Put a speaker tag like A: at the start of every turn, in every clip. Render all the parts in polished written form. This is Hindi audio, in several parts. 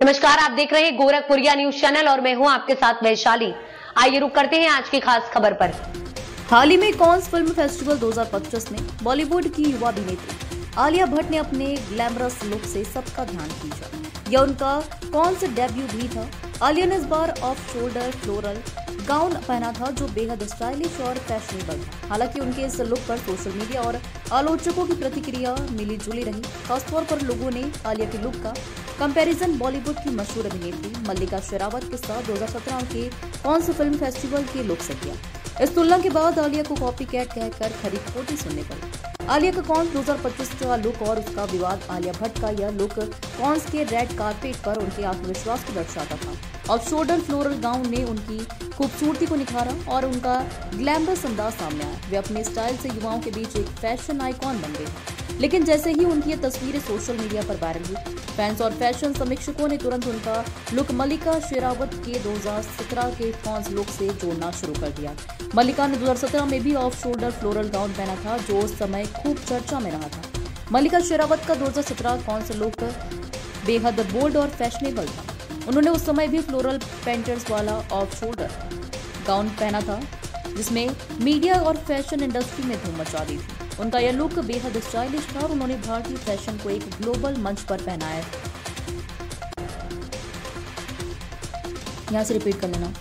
A: नमस्कार, आप देख रहे हैं गोरखपुरिया न्यूज चैनल और मैं हूं आपके साथ वैशाली। आइए रुक करते हैं आज की खास खबर पर।
B: हाल ही में कांस फिल्म फेस्टिवल 2025 में बॉलीवुड की युवा अभिनेत्री आलिया भट्ट ने अपने ग्लैमरस लुक से सबका ध्यान खींचा। यह उनका कांस डेब्यू भी था। आलिया ने इस बार ऑफ शोल्डर फ्लोरल गाउन पहना था जो बेहद स्टाइलिश और फैशनेबल था। हालांकि उनके इस लुक पर सोशल मीडिया और आलोचकों की प्रतिक्रिया मिली जुली रही। खासतौर पर लोगों ने आलिया के लुक का कंपैरिजन बॉलीवुड की मशहूर अभिनेत्री मल्लिका शेरावत के साथ 2017 के कांस फिल्म फेस्टिवल के लुक से किया। इस तुलना के बाद आलिया को कॉपी कैट कहकर खरी खोटी सुनने पड़ी। आलिया का कांस 2025 का लुक और उसका विवाद। आलिया भट्ट का यह लुक कांस के रेड कारपेट पर उनके आत्मविश्वास को दर्शाता था। ऑफ शोल्डर फ्लोरल गाउन ने उनकी खूबसूरती को निखारा और उनका ग्लैमरस अंदाज सामने आया। वे अपने स्टाइल से युवाओं के बीच एक फैशन आइकॉन बन गए। लेकिन जैसे ही उनकी ये तस्वीरें सोशल मीडिया पर वायरल हुई, फैंस और फैशन समीक्षकों ने तुरंत उनका लुक मल्लिका शेरावत के 2017 के कांस लुक से जोड़ना शुरू कर दिया। मल्लिका ने 2017 में भी ऑफ शोल्डर फ्लोरल गाउन पहना था जो उस समय खूब चर्चा में रहा था। मल्लिका शेरावत का 2017 कांस लुक बेहद बोल्ड और फैशनेबल था। उन्होंने उस समय भी फ्लोरल पेंटर्स वाला ऑफ शोल्डर गाउन पहना था जिसमें मीडिया और फैशन इंडस्ट्री में धूम मचा दी थी। उनका यह लुक बेहद स्टाइलिश था और उन्होंने भारतीय फैशन को एक ग्लोबल मंच पर पहनाया। यहाँ से रिपीट कर लेना।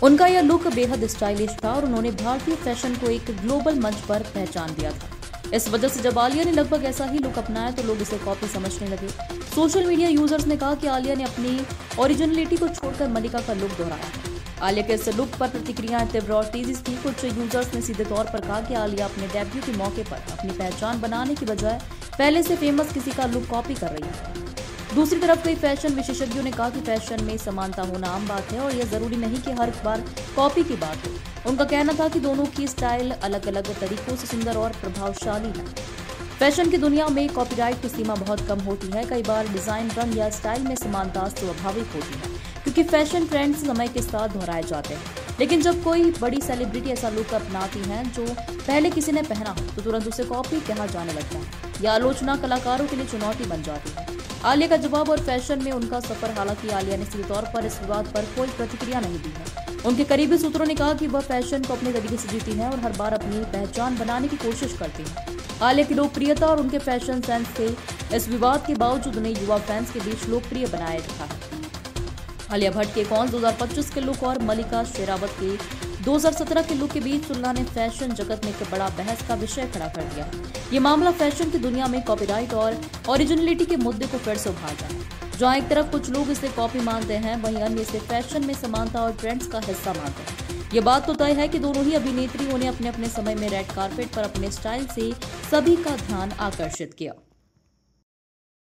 B: उनका यह लुक बेहद स्टाइलिश था और उन्होंने भारतीय फैशन को एक ग्लोबल मंच पर पहचान दिया था। इस वजह से जब आलिया ने लगभग ऐसा ही लुक अपनाया तो लोग इसे कॉपी समझने लगे। सोशल मीडिया यूजर्स ने कहा कि आलिया ने अपनी ओरिजिनलिटी को छोड़कर मल्लिका का लुक दोहराया। आलिया के इस लुक पर प्रतिक्रियाएं तीव्र और तेजी से थी। कुछ यूजर्स ने सीधे तौर पर कहा कि आलिया अपने डेब्यू के मौके पर अपनी पहचान बनाने की बजाय पहले से फेमस किसी का लुक कॉपी कर रही है। दूसरी तरफ कई फैशन विशेषज्ञों ने कहा कि फैशन में समानता होना आम बात है और यह जरूरी नहीं कि हर बार कॉपी की बात हो। उनका कहना था कि दोनों की स्टाइल अलग अलग तरीकों से सुंदर और प्रभावशाली है। फैशन की दुनिया में कॉपीराइट की सीमा बहुत कम होती है। कई बार डिजाइन, रंग या स्टाइल में समानता स्वाभाविक होती है क्योंकि फैशन ट्रेंड्स समय के साथ दोहराए जाते हैं। लेकिन जब कोई बड़ी सेलिब्रिटी ऐसा लुक अपनाती है जो पहले किसी ने पहना हो तो तुरंत उसे कॉपी कहा जाने लगता है। यह आलोचना कलाकारों के लिए चुनौती बन जाती है। आलिया का जवाब और फैशन में उनका सफर। हालांकि आलिया ने सीधे तौर पर इस विवाद पर कोई प्रतिक्रिया नहीं दी है। उनके करीबी सूत्रों ने कहा कि वह फैशन को अपने तरीके से जीती है और हर बार अपनी पहचान बनाने की कोशिश करती है। आलिया की लोकप्रियता और उनके फैशन सेंस से इस विवाद के बावजूद उन्हें युवा फैंस के बीच लोकप्रिय बनाया रखा है। आलिया भट्ट के कांस 2025 के लुक और मल्लिका शेरावत के 2017 के लुक के बीच तुलना ने फैशन जगत में एक बड़ा बहस का विषय खड़ा कर दिया। ये मामला फैशन की दुनिया में कॉपीराइट और ओरिजिनलिटी के मुद्दे को फिर से उभारता है। जहां एक तरफ कुछ लोग इसे कॉपी मानते हैं, वहीं अन्य इसे फैशन में समानता और ट्रेंड्स का हिस्सा मानते हैं। ये बात तो तय है कि दोनों ही अभिनेत्रियों ने अपने अपने समय में रेड कारपेट पर अपने स्टाइल से सभी का ध्यान आकर्षित किया।